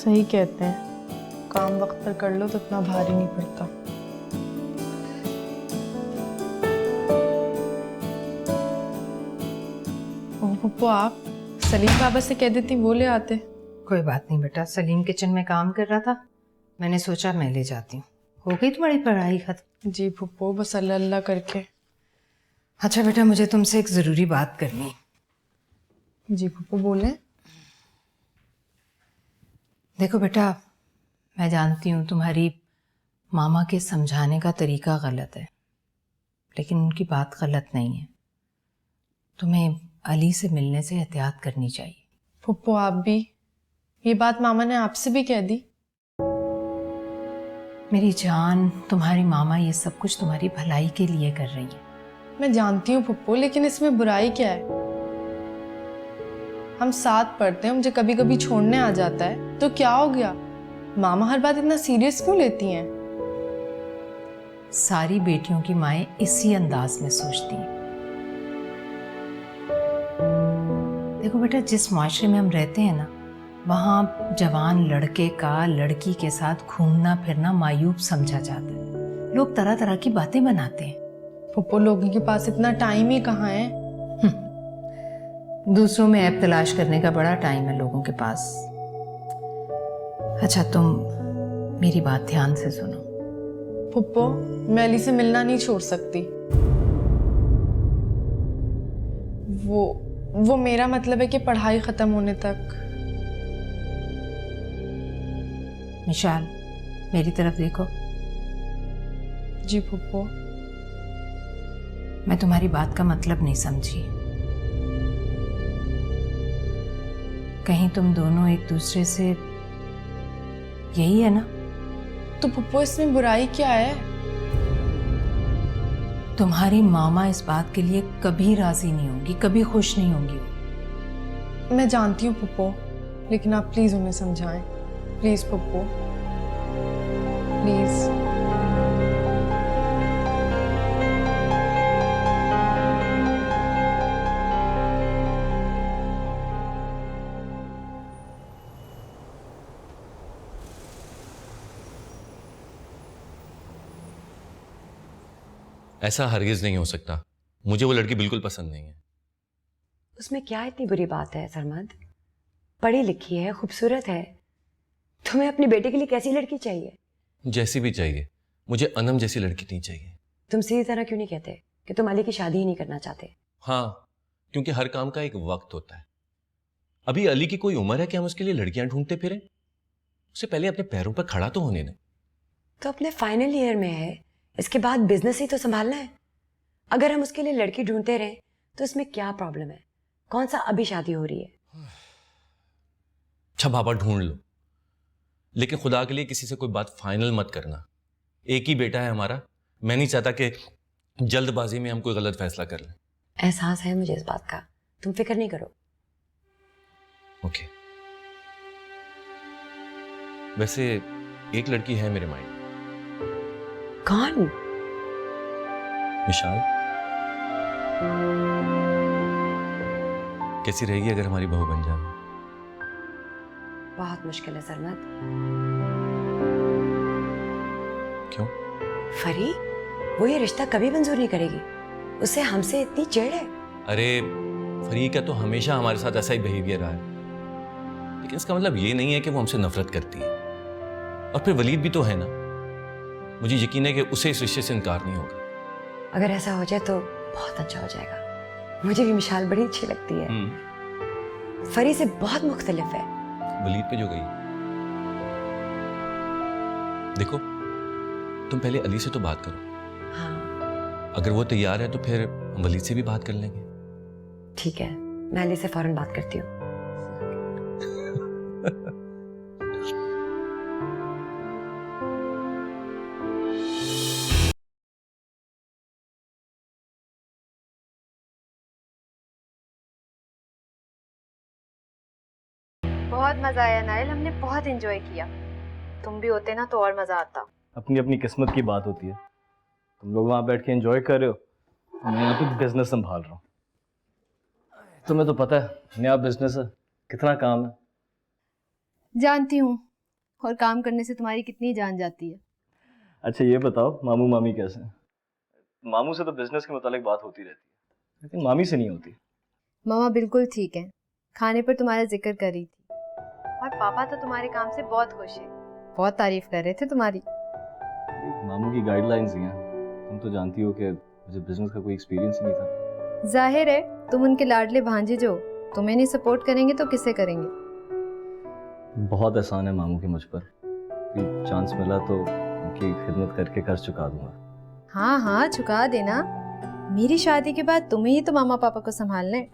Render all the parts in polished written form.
सही कहते हैं, काम वक्त पर कर लो तो इतना भारी नहीं पड़ता। ओह पप्पू, आप सलीम बाबा से कह देती वो ले आते। कोई बात नहीं बेटा, सलीम किचन में काम कर रहा था, मैंने सोचा मैं ले जाती हूँ। हो गई तुम्हारी पढ़ाई खत्म? जी पप्पू, बस अल्लाह अल्लाह करके। अच्छा बेटा, मुझे तुमसे एक ज़रूरी बात करनी है। जी पप्पू बोले। देखो बेटा, मैं जानती हूँ तुम्हारी मामा के समझाने का तरीका गलत है, लेकिन उनकी बात गलत नहीं है। तुम्हें अली से मिलने से एहतियात करनी चाहिए। पप्पू आप भी, ये बात मामा ने आपसे भी कह दी। मेरी जान, तुम्हारी मामा ये सब कुछ तुम्हारी भलाई के लिए कर रही है। मैं जानती हूँ पप्पू, लेकिन इसमें बुराई क्या है? हम साथ पढ़ते हैं, मुझे कभी कभी छोड़ने आ जाता है तो क्या हो गया? मामा हर बात इतना सीरियस क्यों लेती हैं? सारी बेटियों की माएं इसी अंदाज में सोचती हैं। देखो बेटा, जिस माशरे में हम रहते हैं ना, वहाँ जवान लड़के का लड़की के साथ घूमना फिरना मायूब समझा जाता है। लोग तरह तरह की बातें बनाते हैं। पप्पू, लोगों के पास इतना टाइम ही कहाँ है? दूसरों में ऐप तलाश करने का बड़ा टाइम है लोगों के पास। अच्छा, तुम मेरी बात ध्यान से सुनो। पप्पू, मैं अली से मिलना नहीं छोड़ सकती। वो मेरा मतलब है कि पढ़ाई खत्म होने तक। मिशाल, मेरी तरफ देखो। जी पप्पू। मैं तुम्हारी बात का मतलब नहीं समझी। कहीं तुम दोनों एक दूसरे से, यही है ना? तो पप्पू, इसमें बुराई क्या है? तुम्हारी मामा इस बात के लिए कभी राजी नहीं होंगी, कभी खुश नहीं होंगी। मैं जानती हूँ पप्पू, लेकिन आप प्लीज उन्हें समझाएं। Please Pappu, please. ऐसा हरगिज नहीं हो सकता। मुझे वो लड़की बिल्कुल पसंद नहीं है। उसमें क्या इतनी बुरी बात है सरमद? पढ़ी लिखी है, खूबसूरत है। तुम्हें अपनी बेटे के लिए कैसी लड़की चाहिए? जैसी भी चाहिए, मुझे अनम जैसी लड़की नहीं चाहिए। तुम सीधी तरह क्यों नहीं कहते कि तुम अली की शादी ही नहीं करना चाहते? हाँ, क्योंकि हर काम का एक वक्त होता है। अभी अली की कोई उम्र है कि हम उसके लिए लड़कियां ढूंढते फिरें? उसे पहले अपने पैरों पर खड़ा तो होने दें। तो अपने फाइनल ईयर में है, इसके बाद बिजनेस ही तो संभालना है। अगर हम उसके लिए लड़की ढूंढते रहें तो इसमें क्या प्रॉब्लम है? कौन सा अभी शादी हो रही है? अच्छा बाबा, ढूंढ लो, लेकिन खुदा के लिए किसी से कोई बात फाइनल मत करना। एक ही बेटा है हमारा, मैं नहीं चाहता कि जल्दबाजी में हम कोई गलत फैसला कर लें। एहसास है मुझे इस बात का, तुम फिक्र नहीं करो। ओके। वैसे एक लड़की है मेरे माइंड। कौन? विशाल। कैसी रहेगी अगर हमारी बहू बन जाए? बहुत मुश्किल है सरमद। क्यों? फरी, वो ये रिश्ता कभी मंजूर नहीं करेगी। उसे हमसे इतनी चिढ़ है। अरे फरी का तो हमेशा हमारे साथ ऐसा ही बिहेवियर रहा है, लेकिन इसका मतलब ये नहीं है कि वो हमसे नफरत करती है। और फिर वलीद भी तो है ना, मुझे यकीन है कि उसे इस रिश्ते से इनकार नहीं होगा। अगर ऐसा हो जाए तो बहुत अच्छा हो जाएगा। मुझे भी मिशाल बड़ी अच्छी लगती है। फरी से बहुत मुख्तलिफ है। वलीद पे जो गई, देखो तुम पहले अली से तो बात करो। हाँ अगर वो तैयार है तो फिर हम वलीद से भी बात कर लेंगे। ठीक है, मैं अली से फौरन बात करती हूँ। बहुत मजा आया नाइल, हमने बहुत एंजॉय किया। तुम भी होते ना तो और मजा आता। अपनी अपनी किस्मत की बात होती है। तुम लोग वहाँ बैठ के एंजॉय कर रहे हो, मैं यहाँ पे बिजनेस संभाल रहा हूँ। तुम्हें तो पता है नया बिजनेस है, कितना काम है। जानती हूँ, और काम करने से तुम्हारी कितनी जान जाती है। अच्छा ये बताओ, मामू मामी कैसे हैं? मामू से तो बिजनेस के मुतालिक बात होती रहती है, लेकिन मामी से नहीं होती। मामा बिल्कुल ठीक है, खाने पर तुम्हारा जिक्र कर रही थी। और पापा तो तुम्हारे काम से बहुत खुश है, बहुत तारीफ कर रहे थे तुम्हारी। मामू की गाइडलाइंस ही हैं। तुम तो जानती हो कि मुझे बिजनेस का कोई एक्सपीरियंस नहीं था। जाहिर है तुम उनके लाडले भांजे जो, तुम्हें नहीं सपोर्ट करेंगे तो किसे करेंगे। बहुत एहसान है मामू के मुझ पर, चांस मिला तो उनकी खिदमत करके कर्ज चुका दूंगा। हाँ हाँ चुका देना, मेरी शादी के बाद तुम्हें ही तो मामा पापा को संभालना है।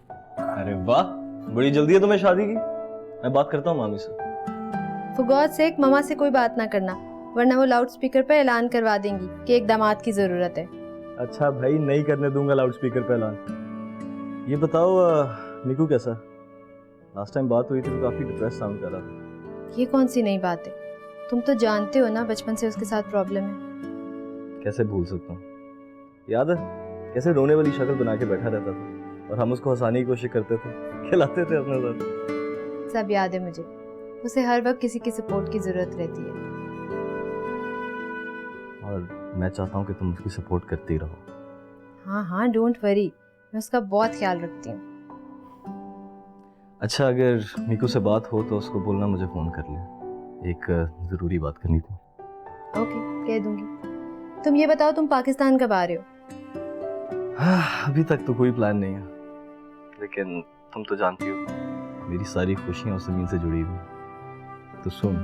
अरे वाह, बड़ी जल्दी है तुम्हें शादी की। मैं बात करता हूँ मामी से। फॉर गॉड सेक मामा से कोई बात ना करना, वरना वो लाउड स्पीकर पर ऐलान करवा देंगी कि एक दामाद की जरूरत है। अच्छा भाई, नहीं करने दूंगा लाउड स्पीकर पे ऐलान। ये बताओ मीकू कैसा? लास्ट टाइम बात हुई थी तो काफी डिप्रेस साउंड कर रहा था। ये कौन सी नई बात है, तुम तो जानते हो ना बचपन से उसके साथ प्रॉब्लम है। कैसे भूल सकता हूँ, याद है कैसे रोने वाली शक्ल बना के बैठा रहता था और हम उसको हंसाने की कोशिश करते थे, खिलाते थे अपने साथ। सब याद है मुझे, उसे हर वक्त किसी की सपोर्ट की जरूरत रहती है। और मैं चाहता हूँ कि तुम उसकी सपोर्ट करती रहो। हाँ हाँ डोंट वरी, मैं उसका बहुत ख्याल रखती हूँ। अच्छा, अगर मीकू से बात हो तो उसको बोलना मुझे फ़ोन कर ले, एक ज़रूरी बात करनी थी। ओके कह दूंगी। तुम ये बताओ तुम पाकिस्तान कब आ रहे हो? अभी तक तो कोई प्लान नहीं है, लेकिन तुम तो जानती हो मेरी सारी खुशियाँ उस ज़मीन से जुड़ी हुई। तो सुन,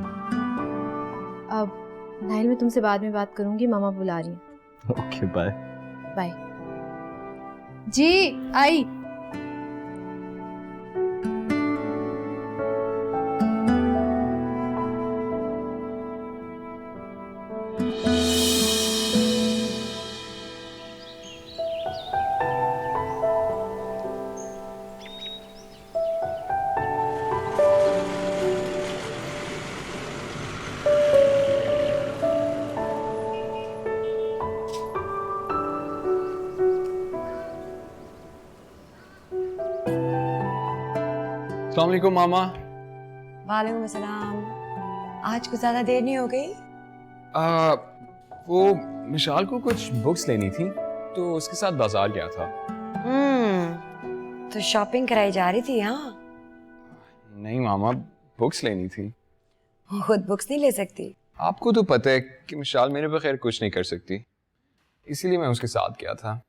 अब नाइल मैं तुमसे बाद में बात करूंगी, मामा बुला रही हैं। Okay bye. बाय जी। आई अस्सलाम वालेकुम मामा। वालेकुम अस्सलाम। आज कुछ ज्यादा देर नहीं हो गई? वो मिशाल को कुछ बुक्स लेनी थी तो उसके साथ बाजार गया था। तो शॉपिंग कराई जा रही थी? हाँ। नहीं मामा, बुक्स लेनी थी। खुद बुक्स नहीं ले सकती? आपको तो पता है कि मिशाल मेरे बगैर कुछ नहीं कर सकती, इसीलिए मैं उसके साथ गया था।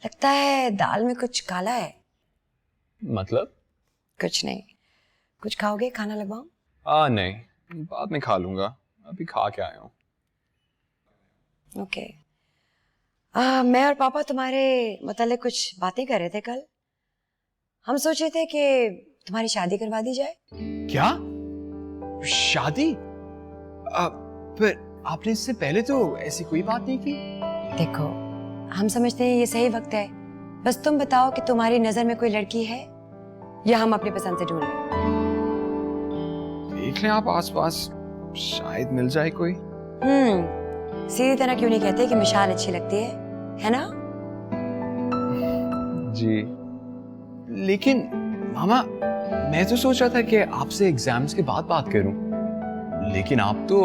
लगता है दाल में कुछ काला है। मतलब? कुछ नहीं। कुछ खाओगे? खाना लगवाऊं? नहीं, बाद में खा लूंगा, अभी खा के आया हूँ। ओके। मैं और पापा तुम्हारे मतलब कुछ बातें कर रहे थे कल। हम सोचे थे कि तुम्हारी शादी करवा दी जाए। क्या? शादी? पर आपने इससे पहले तो ऐसी कोई बात नहीं की। देखो, हम समझते हैं ये सही वक्त है, बस तुम बताओ कि तुम्हारी नजर में कोई लड़की है या हम अपनी पसंद से ढूंढ लें? देख लें आप आसपास, शायद मिल जाए कोई। सीधी तरह क्यों नहीं कहते कि मिशाल अच्छी लगती है ना? जी, लेकिन मामा मैं तो सोच रहा था कि आपसे एग्जाम्स के बाद बात करूं, लेकिन आप तो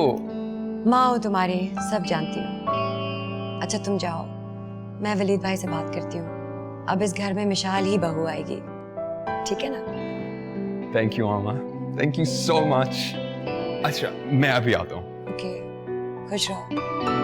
माँ हो तुम्हारी, सब जानती हूँ। अच्छा तुम जाओ, मैं वलीद भाई से बात करती हूँ। अब इस घर में मिशाल ही बहू आएगी, ठीक है ना? Thank you mama, thank you so much. अच्छा मैं अभी आता हूँ। ओके, खुश रहो।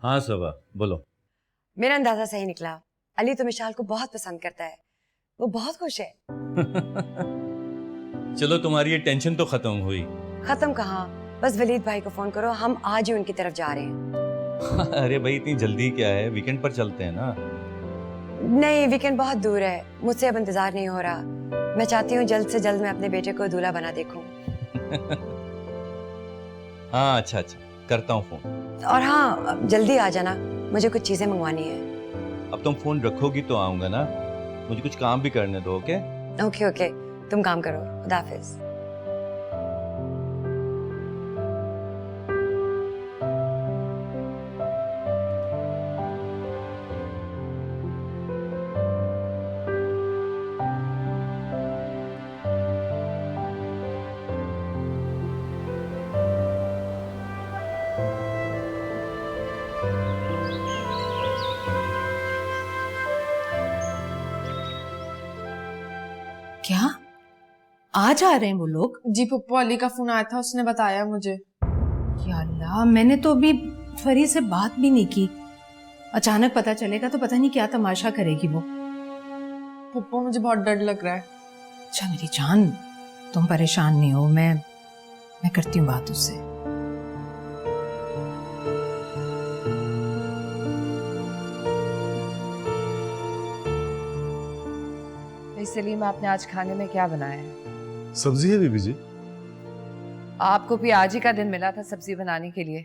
हाँ सबा, बोलो। मेरा अंदाजा सही निकला, अली तो मिशाल को बहुत पसंद करता है, वो बहुत खुश है। चलो तुम्हारी ये टेंशन तो खत्म हुई। खत्म कहाँ, बस वलीद भाई को फोन करो, हम आज ही उनकी तरफ जा रहे हैं। अरे भाई इतनी जल्दी क्या है, वीकेंड पर चलते हैं ना। नहीं, वीकेंड बहुत दूर है, मुझसे अब इंतजार नहीं हो रहा। मैं चाहती हूँ जल्द से जल्द मैं अपने बेटे को दूल्हा बना देखूं। हाँ अच्छा, करता हूँ फोन। और हाँ, जल्दी आ जाना, मुझे कुछ चीजें मंगवानी है। अब तुम फोन रखोगी तो आऊंगा ना, मुझे कुछ काम भी करने दो। ओके ओके ओके, तुम काम करो। खुदा हाफिज। क्या आज आ रहे हैं वो लोग? जी पुप्पो, अली का फोन आया था, उसने बताया मुझे। या अल्लाह, मैंने तो अभी फरी से बात भी नहीं की। अचानक पता चलेगा तो पता नहीं क्या तमाशा करेगी वो। पुप्पो मुझे बहुत डर लग रहा है। अच्छा मेरी जान, तुम परेशान नहीं हो, मैं करती हूँ बात उससे। इसलिए मैं आपने आज खाने में क्या बनाया है? सब्जी है बीबी जी। आपको भी आज ही का दिन मिला था सब्जी बनाने के लिए।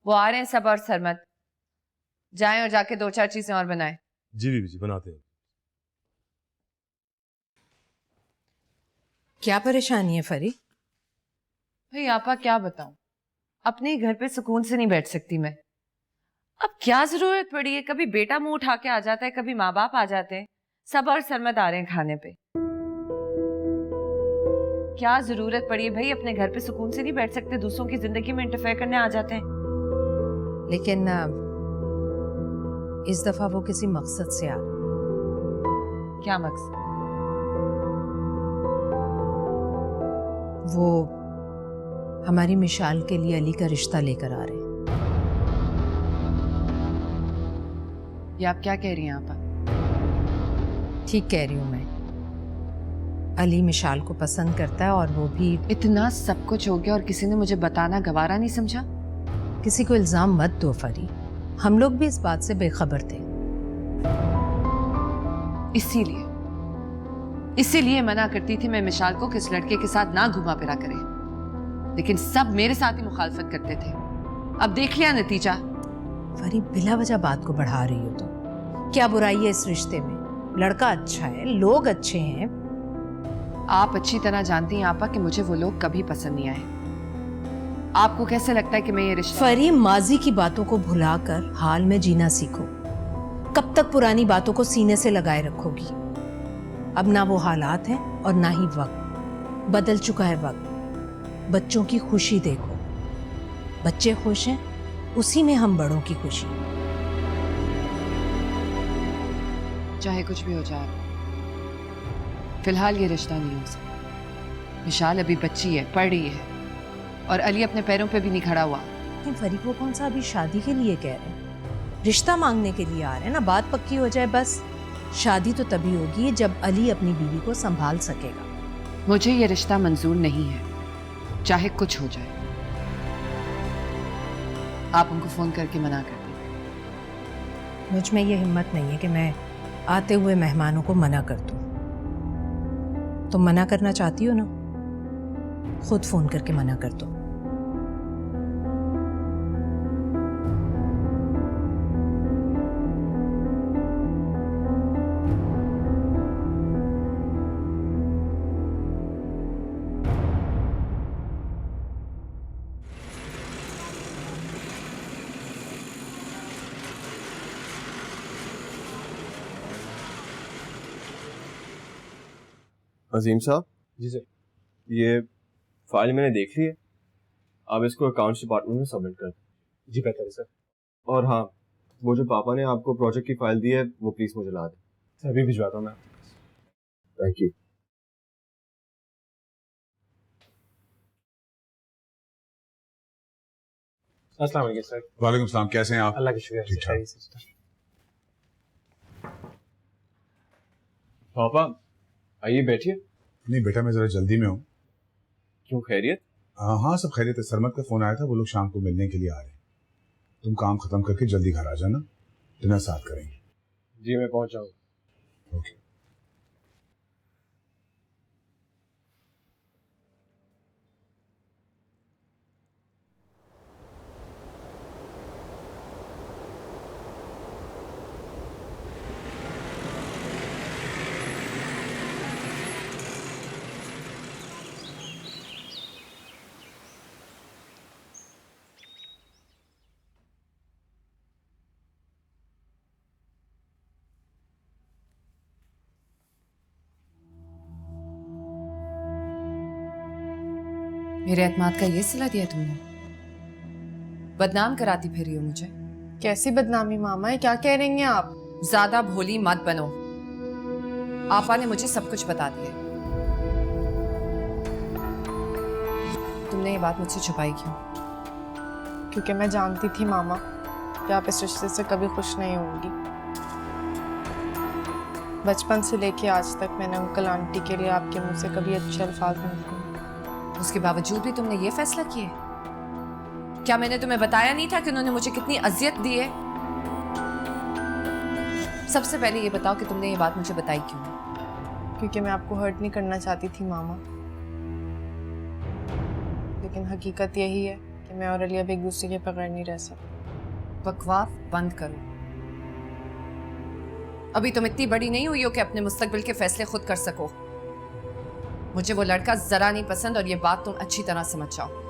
वो आ रहे हैं सब और सरमत, जाएं और जाके 2-4 चीजें और बनाएं। जी बीबी जी, बनाते हैं। क्या परेशानी है फरी? भाई आपा क्या बताऊं, अपने ही घर पे सुकून से नहीं बैठ सकती मैं। अब क्या जरूरत पड़ी है, कभी बेटा मुंह उठा के आ जाता है, कभी माँ बाप आ जाते हैं, सब और सरमत आ रहे हैं खाने पे। क्या जरूरत पड़ी है भाई, अपने घर पे सुकून से नहीं बैठ सकते, दूसरों की जिंदगी में इंटरफेयर करने आ जाते हैं। लेकिन इस दफा वो किसी मकसद से आ रहे। क्या मकसद? वो हमारी मिशाल के लिए अली का रिश्ता लेकर आ रहे हैं। ये आप क्या कह रही हैं आपा? ठीक कह रही हूँ मैं। अली मिशाल को पसंद करता है और वो भी। इतना सब कुछ हो गया और किसी ने मुझे बताना गवारा नहीं समझा? किसी को इल्जाम मत दो फरी, हम लोग भी इस बात से बेखबर थे। इसीलिए मना करती थी मैं मिशाल को किस लड़के के साथ ना घुमा फिरा करे, लेकिन सब मेरे साथ ही मुखालफत करते थे। अब देख लिया नतीजा। फरी बिला वजह बात को बढ़ा रही हो तुम। क्या बुराई है इस रिश्ते में? लड़का अच्छा है, लोग अच्छे हैं। आप अच्छी तरह जानती हैं आपा कि मुझे वो लोग कभी पसंद नहीं आए। आपको कैसे लगता है कि मैं ये रिश्ता? फरी, माजी की बातों को भुलाकर हाल में जीना सीखो। कब तक पुरानी बातों को सीने से लगाए रखोगी? अब ना वो हालात हैं और ना ही वक्त। बदल चुका है वक्त। बच्चों की खुशी देखो, बच्चे खुश हैं, उसी में हम बड़ों की खुशी। चाहे कुछ भी हो जाए, फिलहाल ये रिश्ता नहीं हो सकता। विशाल अभी बच्ची है, पढ़ रही है, और अली अपने पैरों पे भी नहीं खड़ा हुआ। लेकिन फरी को कौन सा अभी शादी के लिए कह रहे हैं? रिश्ता मांगने के लिए आ रहे हैं ना, बात पक्की हो जाए बस। शादी तो तभी होगी जब अली अपनी बीवी को संभाल सकेगा। मुझे ये रिश्ता मंजूर नहीं है, चाहे कुछ हो जाए। आप उनको फोन करके मना कर दें। मुझ में ये हिम्मत नहीं है कि मैं आते हुए मेहमानों को मना कर दूं। तुम मना करना चाहती हो ना, खुद फोन करके मना कर दो। अजीम साहब। जी सर। ये फाइल मैंने देख ली है, आप इसको अकाउंट्स डिपार्टमेंट में सबमिट कर दें। जी बेहतर है सर। और हाँ, वो जो पापा ने आपको प्रोजेक्ट की फाइल दी है वो प्लीज़ मुझे ला दें। सर अभी भिजवाता हूँ मैं। Thank you. अस्सलाम वालेकुम सर। वालेकुम सलाम, कैसे हैं आप? अल्लाह का शुक्र ठीक ठाक। पापा आइए बैठिए। नहीं बेटा, मैं जरा जल्दी में हूँ। क्यों, खैरियत? हाँ सब खैरियत है। सरमत का फोन आया था, वो लोग शाम को मिलने के लिए आ रहे हैं। तुम काम खत्म करके जल्दी घर आ जाना, डिनर साथ करेंगे। जी मैं पहुंच जाऊंगा। ओके। मेरे एतमाद का ये सिला दिया तुमने? बदनाम कराती फिर रही हो मुझे। कैसी बदनामी मामा, है क्या कह रही हैं आप? ज्यादा भोली मत बनो। आपा ने मुझे सब कुछ बता दिया। तुमने ये बात मुझसे छुपाई क्यों? क्योंकि मैं जानती थी मामा कि आप इस रिश्ते से कभी खुश नहीं होंगी। बचपन से लेके आज तक मैंने अंकल आंटी के लिए आपके मुंह से कभी अच्छे अल्फाज नहीं सुने। उसके बावजूद भी तुमने ये फैसला किया? क्या मैंने तुम्हें बताया नहीं था कि उन्होंने मुझे कितनी अजियत दी है? सबसे पहले ये बताओ कि तुमने ये बात मुझे बताई क्यों? क्योंकि मैं आपको हर्ट नहीं करना चाहती थी मामा, लेकिन हकीकत यही है कि मैं और अली अब एक दूसरे के बगैर नहीं रह सकते। बकवास बंद करो। अभी तुम इतनी बड़ी नहीं हुई हो कि अपने मुस्तकबिल के फैसले खुद कर सको। मुझे वो लड़का जरा नहीं पसंद और ये बात तुम अच्छी तरह समझ जाओ।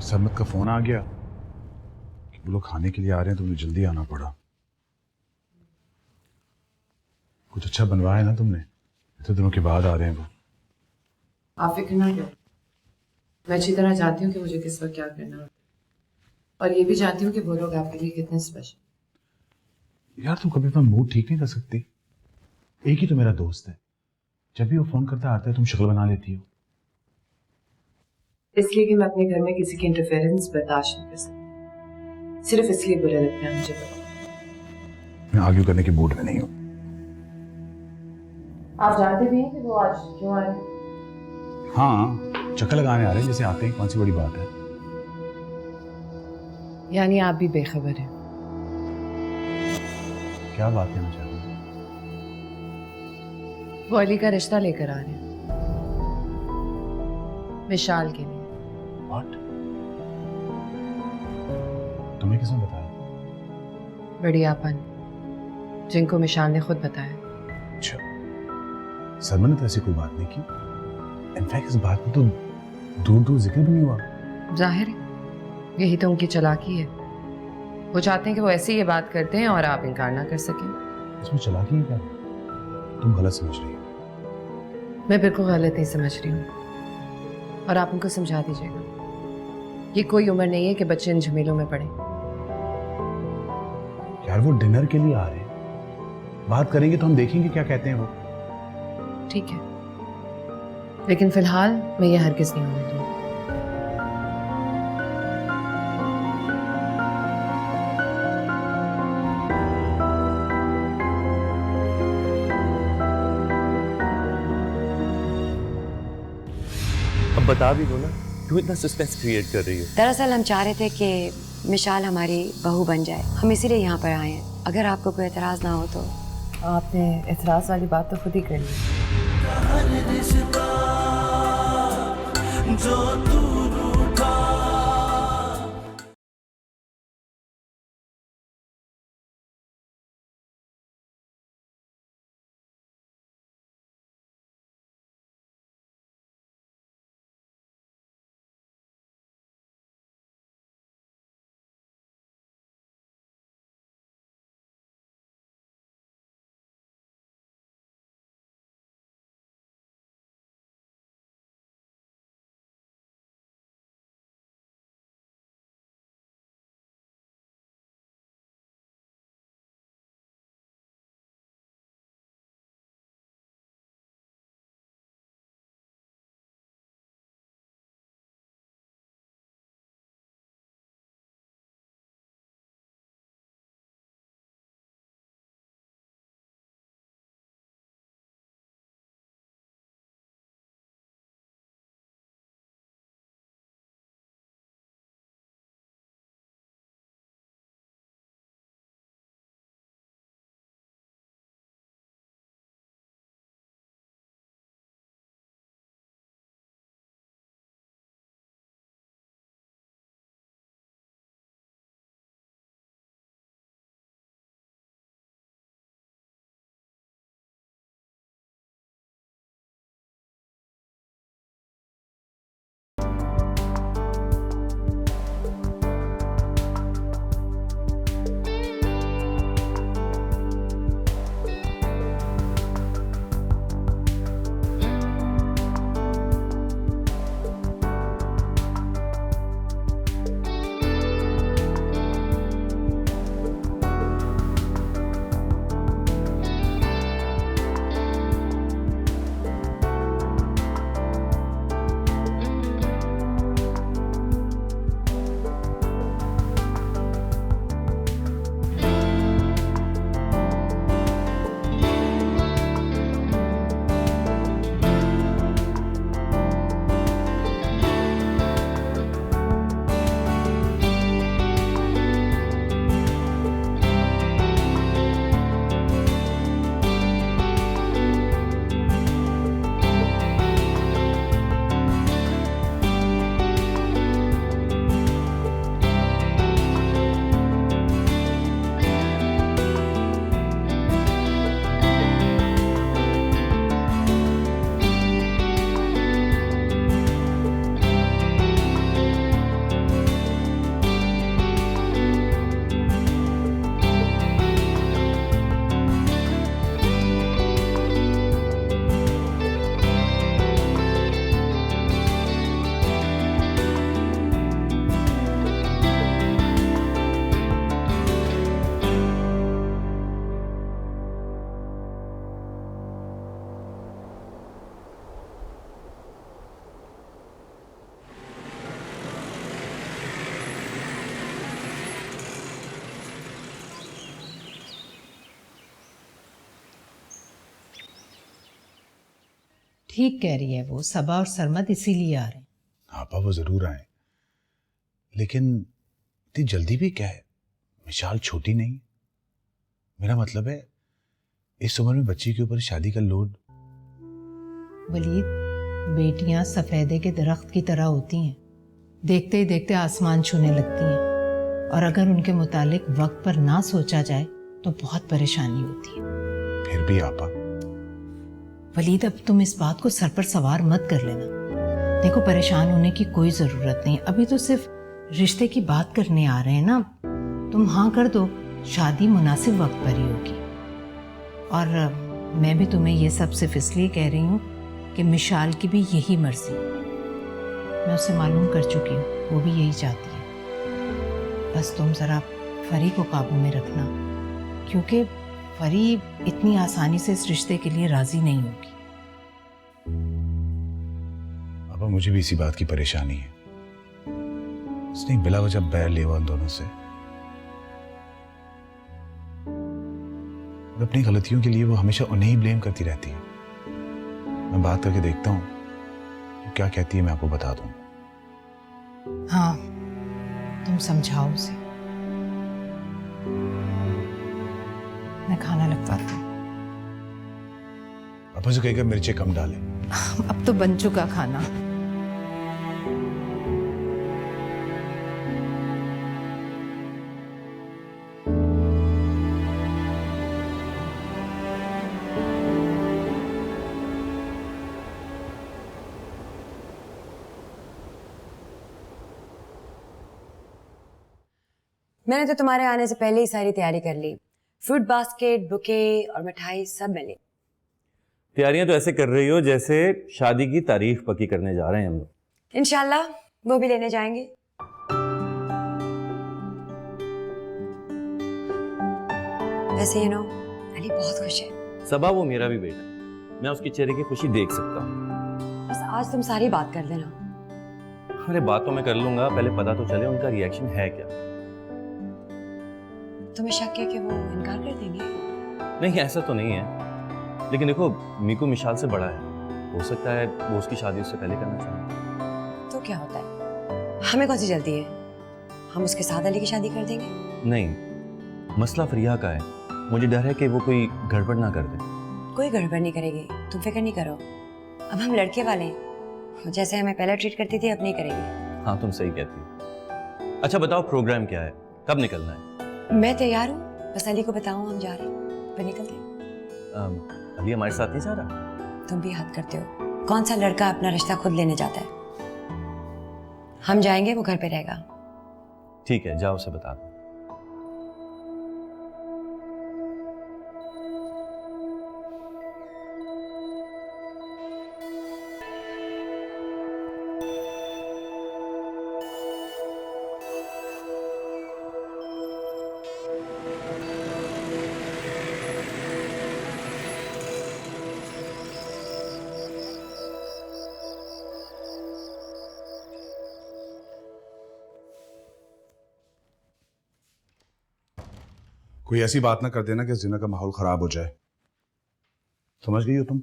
सरमत का फोन आ गया कि वो लोग खाने के लिए आ रहे हैं, तो मुझे जल्दी आना पड़ा। कुछ अच्छा बनवाया है ना तुमने? इतने दिनों के बाद आ रहे हैं वो। आप फिक्र ना करो, मैं अच्छी तरह जानती हूँ कि मुझे किस वक्त क्या करना है, और ये भी जानती हूँ कि वो लोग आपके लिए कितने स्पेशल। यार तुम कभी अपना मूड ठीक नहीं कर सकती? एक ही तो मेरा दोस्त है, जब भी वो फोन करता आता है तुम शक्ल बना लेती हो। इसलिए कि मैं अपने घर में किसी की इंटरफेरेंस बर्दाश्त नहीं कर सकती। सिर्फ इसलिए बुरे लगते हैं मुझे लोग। मैं आर्ग्यू करने के मूड में नहीं हूँ। आप जानते भी हैं कि वो आज क्यों आए? हाँ, चक्कर लगाने आ रहे हैं, जैसे आते हैं, कौन सी बड़ी बात है। यानी आप भी बेखबर हैं? क्या बात है मुझे? वो अली का रिश्ता लेकर आ रहे हैं, विशाल के लिए। What? तुम्हें किसने बताया? बड़ी आपा ने, जिनको मिशाल ने खुद बताया। अच्छा, सरमन ने तो ऐसी कोई बात नहीं की। इनफैक्ट इस बात में तो दूर दूर जिक्र भी नहीं हुआ। जाहिर है, यही तो उनकी चालाकी है। वो चाहते हैं कि वो ऐसे ये बात करते हैं और आप इनकार ना कर सकें। इसमें चालाकी है क्या? तुम गलत समझ रही हो। मैं बिल्कुल गलत नहीं समझ रही हूँ, और आप उनको समझा दीजिएगा। ये कोई उम्र नहीं है कि बच्चे इन झमेलों में पड़े। यार वो डिनर के लिए आ रहे हैं, बात करेंगे तो हम देखेंगे क्या कहते हैं वो। ठीक है, लेकिन फिलहाल मैं ये हरगिज़ नहीं होने दूंगी। अब बता भी दो ना, क्यों इतना सस्पेंस क्रिएट कर रही हो? दरअसल हम चाह रहे थे कि मिशाल हमारी बहू बन जाए, हम इसीलिए यहाँ पर आए हैं। अगर आपको कोई एतराज़ ना हो तो। आपने एतराज़ वाली बात तो खुद ही कर ली। ठीक कह रही है वो, सबा और सरमद इसीलिए आ रहे हैं। आपा वो जरूर आए, लेकिन इतनी जल्दी भी क्या है? मिसाल छोटी नहीं। मेरा मतलब है इस उम्र में बच्ची के ऊपर शादी का लोड। वलीद, बेटियां सफेदे के दरख्त की तरह होती हैं, देखते ही देखते आसमान छूने लगती हैं, और अगर उनके मुतालिक वक्त पर ना सोचा जाए तो बहुत परेशानी होती है। फिर भी आपा, वलीद, अब तुम इस बात को सर पर सवार मत कर लेना। देखो, परेशान होने की कोई ज़रूरत नहीं, अभी तो सिर्फ रिश्ते की बात करने आ रहे हैं ना। तुम हाँ कर दो, शादी मुनासिब वक्त पर ही होगी। और मैं भी तुम्हें ये सब सिर्फ इसलिए कह रही हूँ कि मिशाल की भी यही मर्जी है। मैं उसे मालूम कर चुकी हूँ, वो भी यही चाहती है। बस तुम ज़रा फरी को काबू में रखना, क्योंकि फरी इतनी आसानी से इस रिश्ते के लिए राज़ी नहीं होगी। आपा मुझे भी इसी बात की परेशानी है। उसने बिला वजह बैर लिया उन दोनों से, और अपनी गलतियों के लिए वो हमेशा उन्हें ही ब्लेम करती रहती है। मैं बात करके देखता हूँ, तो क्या कहती है मैं आपको बता दूंगा। हाँ, तुम समझाओ उसे। मैं खाना लगवाती हूँ। पापा से कहेगा मिर्चें कम डालें। अब तो बन चुका खाना। मैंने तो तुम्हारे आने से पहले ही सारी तैयारी कर ली। फ्रूट बास्केट, बुके और मिठाई सब मिली। तैयारियां तो ऐसे कर रही हो जैसे शादी की तारीख पक्की करने जा रहे हैं हम लोग। इंशाल्लाह वो भी लेने जाएंगे। वैसे यू नो, अली बहुत खुश है। सबा वो मेरा भी बेटा है, मैं उसके चेहरे की खुशी देख सकता हूँ। बस आज तुम सारी बात कर देना। अरे बात तो मैं कर लूंगा, पहले पता तो चले उनका रिएक्शन है क्या। तुम्हें शक है कि वो इनकार कर देंगे? नहीं, ऐसा तो नहीं है, लेकिन देखो मीकू मिशाल से बड़ा है, हो सकता है वो उसकी शादी उससे पहले करना चाहे। तो क्या होता है, हमें कौन सी जल्दी है? हम उसके साथ अली की शादी कर देंगे। नहीं, मसला फरिया का है, मुझे डर है कि वो कोई गड़बड़ ना कर दे। कोई गड़बड़ नहीं करेगी, तुम फिक्र नहीं करो। अब हम लड़के वाले हैं, जैसे हमें पहले ट्रीट करती थी अब नहीं करेगी। हाँ तुम सही कहती हो। अच्छा बताओ प्रोग्राम क्या है, कब निकलना है? मैं तैयार हूँ, बस अली को बताऊँ हम जा रहे हैं, फिर निकलते हैं। अभी हमारे साथ नहीं जा रहा? तुम भी हद करते हो, कौन सा लड़का अपना रिश्ता खुद लेने जाता है? हम जाएंगे, वो घर पे रहेगा। ठीक है, जाओ उसे बता दो। कोई ऐसी बात ना कर देना कि इस डिनर का माहौल खराब हो जाए। समझ गई हो तुम?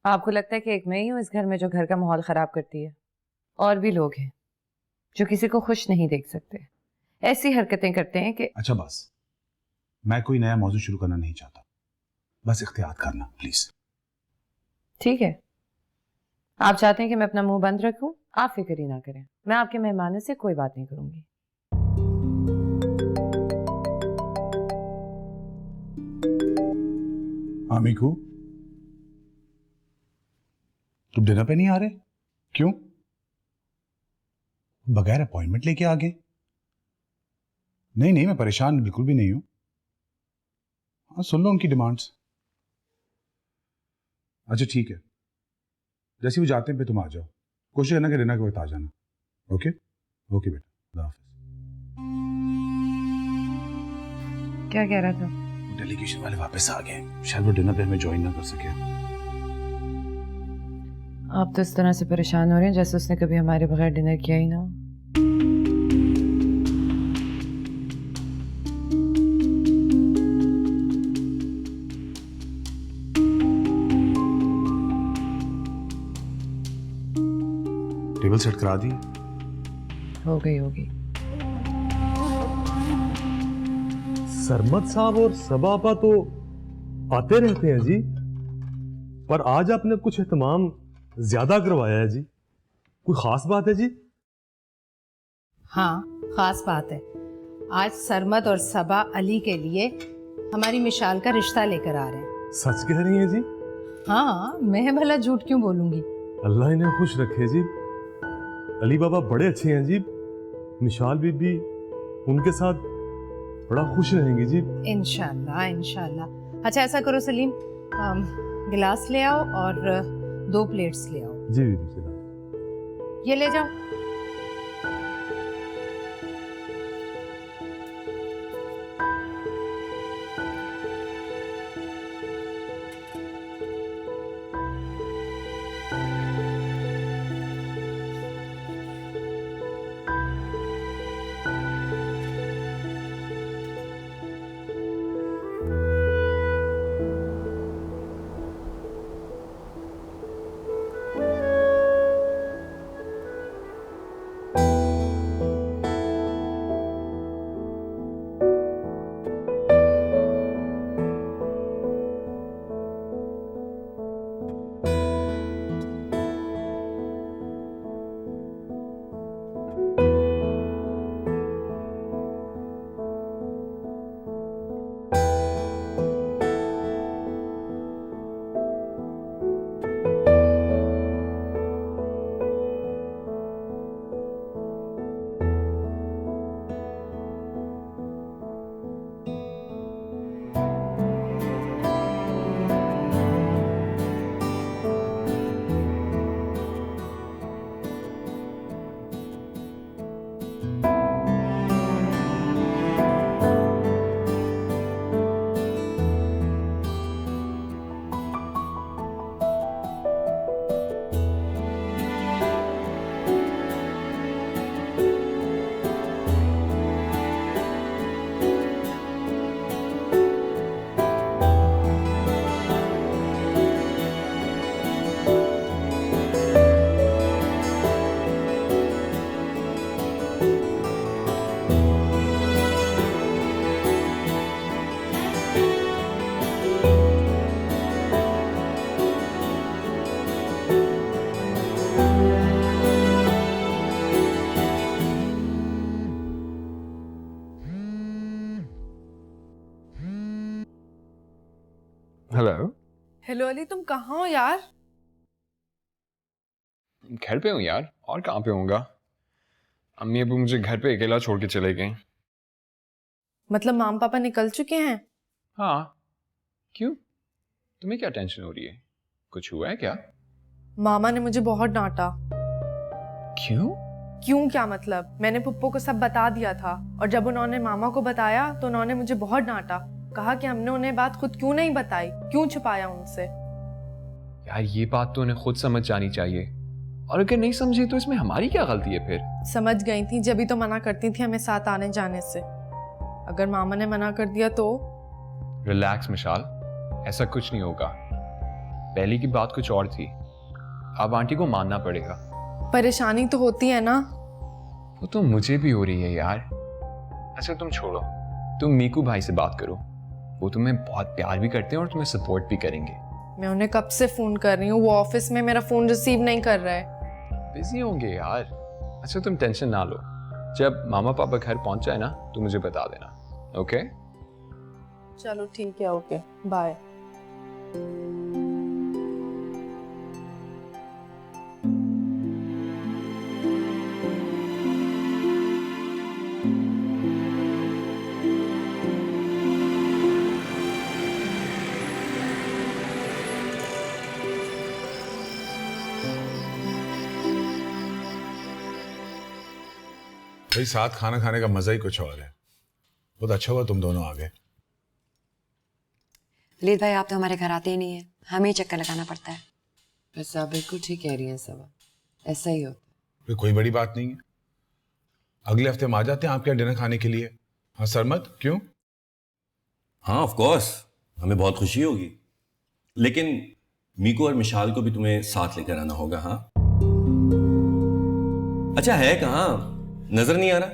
आपको लगता है कि एक मैं ही हूँ इस घर में जो घर का माहौल खराब करती है? और भी लोग हैं जो किसी को खुश नहीं देख सकते, ऐसी हरकतें करते हैं कि। अच्छा बस, मैं कोई नया मौजू शुरू करना नहीं चाहता, बस इख्तियार करना प्लीज। ठीक है, आप चाहते हैं कि मैं अपना मुंह बंद रखूं? आप फिक्र ही ना करें, मैं आपके मेहमानों से कोई बात नहीं करूंगी। मीकू, तुम डिनर पे नहीं आ रहे? क्यों? बगैर अपॉइंटमेंट लेके आ गए? नहीं नहीं, मैं परेशान बिल्कुल भी नहीं हूं। हाँ, सुन लो उनकी डिमांड्स। अच्छा ठीक है, जैसे वो जाते हैं पे तुम आ जाओ, कोशिश करना कि डिनर के वक्त आ जाना। ओके ओके बेटा, खुदा हाफिज। क्या कह रहा था? डेलीगेशन वाले वापस आ गए, शायद वो डिनर पे हमें ज्वाइन ना कर सके। आप तो इस तरह से परेशान हो रहे हैं जैसे उसने कभी हमारे बगैर डिनर किया ही ना हो। टेबल सेट करा दी? हो गई होगी। सरमत साहब और सबा आपा तो आते रहते हैं जी, पर आज आपने कुछ एहतमाम ज्यादा करवाया है जी। कोई खास बात है जी? हाँ, ख़ास बात है। आज सरमद और सबा अली के लिए हमारी मिशाल का रिश्ता लेकर आ रहे हैं। सच कह रही हैं जी? हाँ, मैं भला झूठ क्यों बोलूँगी। अल्लाह इन्हें खुश रखे जी। अली बाबा बड़े अच्छे हैं जी। मिशाल बीबी उनके साथ बड़ा खुश रहेंगी जी। इंशाल्लाह इंशाल्लाह। अच्छा ऐसा करो सलीम, गिलास ले आओ और 2 प्लेट्स ले आओ। जी बीबी जी। ये ले जाओ। हेलो। हेलो अली, तुम कहाँ हो यार? घर पे हूँ यार, और कहाँ पे होऊंगा। अम्मी अबू मुझे घर पे अकेला छोड़ के चले गए। मतलब माम पापा निकल चुके हैं? हाँ, क्यों? तुम्हें क्या टेंशन हो रही है? कुछ हुआ है क्या? मामा ने मुझे बहुत डांटा। क्यों? क्यों क्या मतलब? मैंने पुप्पो को सब बता दिया था और जब उन्होंने मामा को बताया तो उन्होंने मुझे बहुत डांटा। कहा कि हमने उन्हें बात खुद क्यों नहीं बताई, क्यों छुपाया उनसे। यार ये बात तो उन्हें खुद समझ जानी चाहिए, और अगर नहीं समझी तो इसमें हमारी क्या गलती है फिर? समझ गई थी, जब भी तो मना करती थी हमें साथ आने जाने से। अगर मामा ने मना कर दिया तो? रिलैक्स मिशाल, ऐसा कुछ नहीं होगा। पहले की बात कुछ और थी, अब आंटी को मानना पड़ेगा। परेशानी तो होती है ना। वो तो मुझे भी हो रही है यार। अच्छा तुम छोड़ो, तुम मीकू भाई से बात करो, वो तुम्हें बहुत प्यार भी करते हैं और तुम्हें सपोर्ट भी करेंगे। मैं उन्हें कब से फोन कर रही हूँ, वो ऑफिस में मेरा फोन रिसीव नहीं कर रहा है। बिजी होंगे यार। अच्छा तुम टेंशन ना लो, जब मामा पापा घर पहुंच जाए ना तो मुझे बता देना। ओके चलो ठीक है, ओके बाय। भाई साथ खाना खाने का मजा ही कुछ और है। बहुत अच्छा हुआ तुम दोनों आ गए। वलीद भाई आप तो हमारे घर आते ही नहीं है, हमें ही चक्कर लगाना पड़ता है। बस आप बिल्कुल ठीक कह रही हैं सबा, ऐसा ही होता है। फिर कोई बड़ी बात नहीं है, अगले हफ्ते हम आ जाते हैं आपके यहाँ डिनर खाने के लिए। हाँ सरमत, क्यों? हाँ ऑफ कोर्स, हमें बहुत खुशी होगी, लेकिन मीको और मिशाल को भी तुम्हें साथ लेकर आना होगा। हाँ अच्छा है कहाँ, नजर नहीं आ रहा?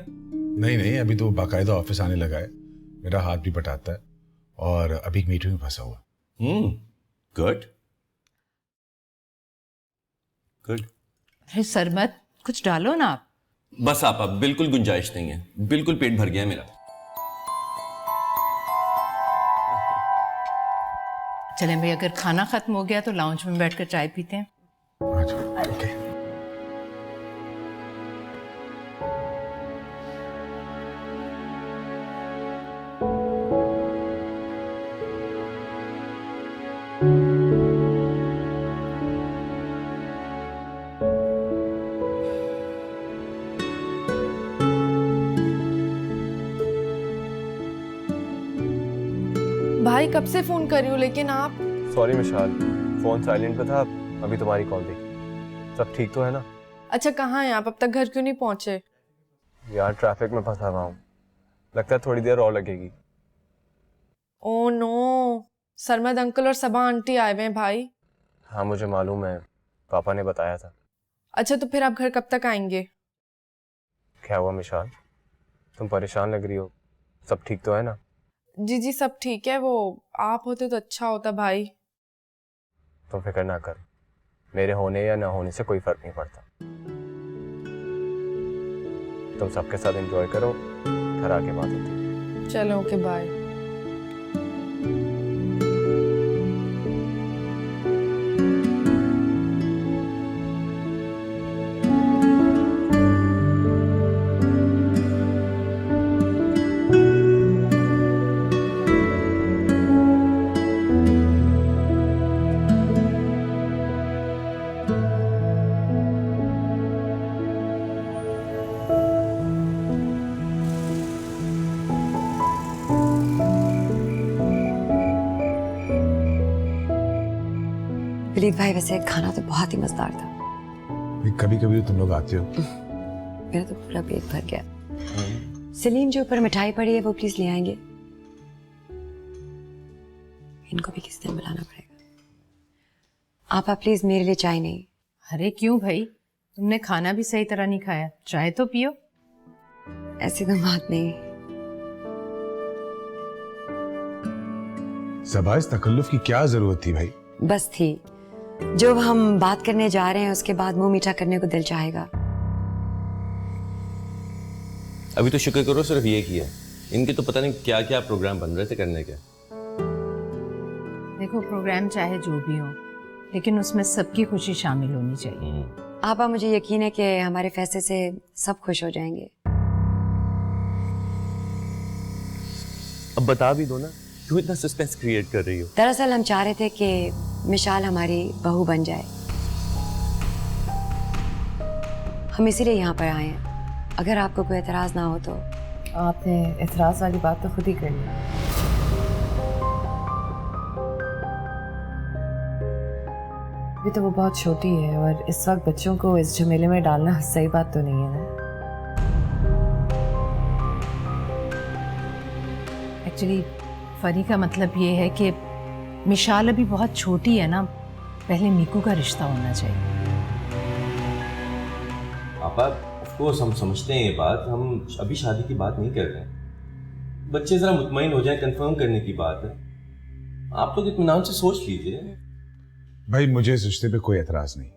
नहीं नहीं, अभी तो बाकायदा ऑफिस आने लगा है, मेरा हाथ भी बटाता है और अभी एक मीटिंग में फंसा हुआ। Good good. अरे सरमत, कुछ डालो ना आप। बस आप, अब बिल्कुल गुंजाइश नहीं है, बिल्कुल पेट भर गया है मेरा। चलें भाई, अगर खाना खत्म हो गया तो लाउंज में बैठकर चाय पीते हैं। ओके। भाई कब से फोन कर रही हूँ लेकिन आप। सॉरी मिशाल, फोन साइलेंट पे था, अभी तुम्हारी कॉल देखी। सब ठीक तो है ना? अच्छा कहाँ हैं आप, अब तक घर क्यों नहीं पहुँचे? यार ट्रैफिक में फंसा हुआ हूँ, लगता है थोड़ी देर और लगेगी। ओ नो, सरमद अंकल और सबा आंटी आए हुए हैं भाई। हाँ मुझे मालूम है, पापा ने बताया था। अच्छा तो फिर आप घर कब तक आएंगे? क्या हुआ मिशाल, तुम परेशान लग रही हो, सब ठीक तो है ना? जी जी सब ठीक है, वो आप होते तो अच्छा होता भाई। तुम फिक्र ना कर, मेरे होने या ना होने से कोई फर्क नहीं पड़ता। तुम सबके साथ एंजॉय करो, घर आके बात होती है। चलो ओके बाय। वलीद भाई वैसे खाना तो बहुत ही मजेदार था। कभी कभी तो तुम लोग आते हो। मेरा तो पूरा पेट भर गया। सलीम जो ऊपर मिठाई पड़ी है वो प्लीज ले आएंगे, इनको भी किसी दिन बुलाना पड़ेगा। आप प्लीज मेरे लिए चाय नहीं। अरे क्यों भाई, तुमने खाना भी सही तरह नहीं खाया, चाय तो पियो। ऐसी तो बात नहीं। सबा, इस तकल्लुफ की क्या जरूरत थी भाई? बस थी, जो हम बात करने जा रहे हैं उसके बाद मुंह मीठा करने को दिल चाहेगा। अभी तो शुक्र करो सिर्फ ये किया, इनके तो पता नहीं क्या क्या प्रोग्राम बन रहे थे करने के। देखो प्रोग्राम चाहे जो भी हो, लेकिन उसमें सबकी खुशी शामिल होनी चाहिए। आपा मुझे यकीन है कि हमारे फैसले से सब खुश हो जाएंगे। अब बता भी दो ना, क्यों इतना सस्पेंस क्रिएट कर रही हो? दरअसल हम चाह रहे थे कि मिशाल हमारी बहू बन जाए, हम इसीलिए यहाँ पर आए हैं। अगर आपको कोई एतराज ना हो तो। आपने एतराज वाली बात तो खुद ही कर ली। अभी तो वो बहुत छोटी है और इस वक्त बच्चों को इस झमेले में डालना सही बात तो नहीं है ना। एक्चुअली फनी का मतलब ये है कि मिशाल अभी बहुत छोटी है ना, पहले मीकू का रिश्ता होना चाहिए। आपा ऑफ कोर्स हम समझते हैं ये बात, हम अभी शादी की बात नहीं कर रहे हैं। बच्चे जरा मुतमईन हो जाए, कंफर्म करने की बात है। आप लोग इत्मीनान से सोच लीजिए। भाई मुझे इस रिश्ते पे कोई एतराज नहीं।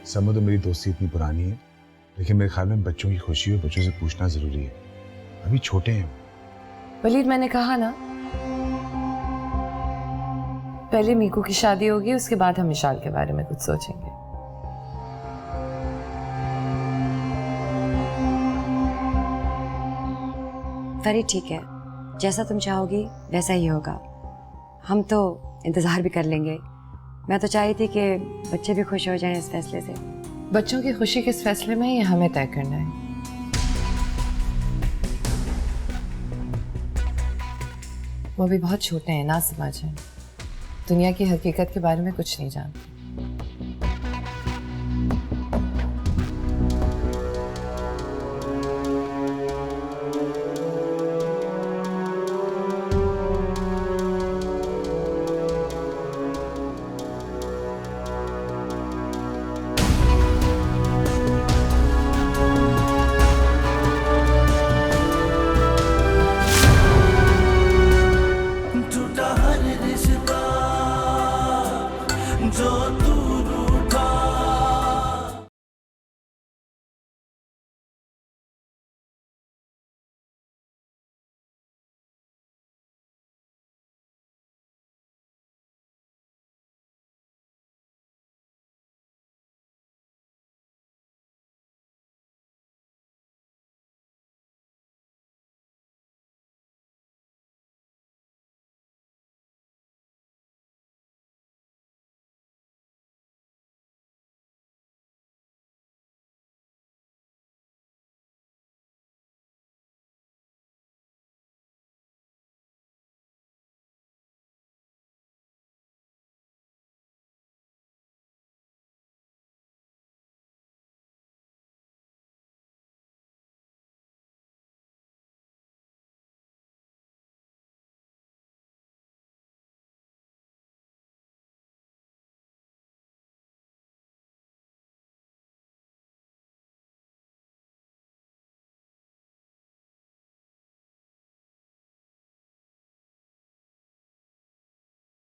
समझो मेरी दोस्ती इतनी पुरानी है, लेकिन मेरे ख्याल में बच्चों की खुशी और बच्चों से पूछना जरूरी है, अभी छोटे हैं। वलीद मैंने कहा ना, पहले मीकू की शादी होगी, उसके बाद हम मिशाल के बारे में कुछ सोचेंगे। फरीद ठीक है, जैसा तुम चाहोगी वैसा ही होगा। हम तो इंतजार भी कर लेंगे। मैं तो चाही थी कि बच्चे भी खुश हो जाएं इस फैसले से। बच्चों की खुशी किस फैसले में ये हमें तय करना है। वो भी बहुत छोटे हैं, ना समझ हैं, दुनिया की हकीकत के बारे में कुछ नहीं जानते।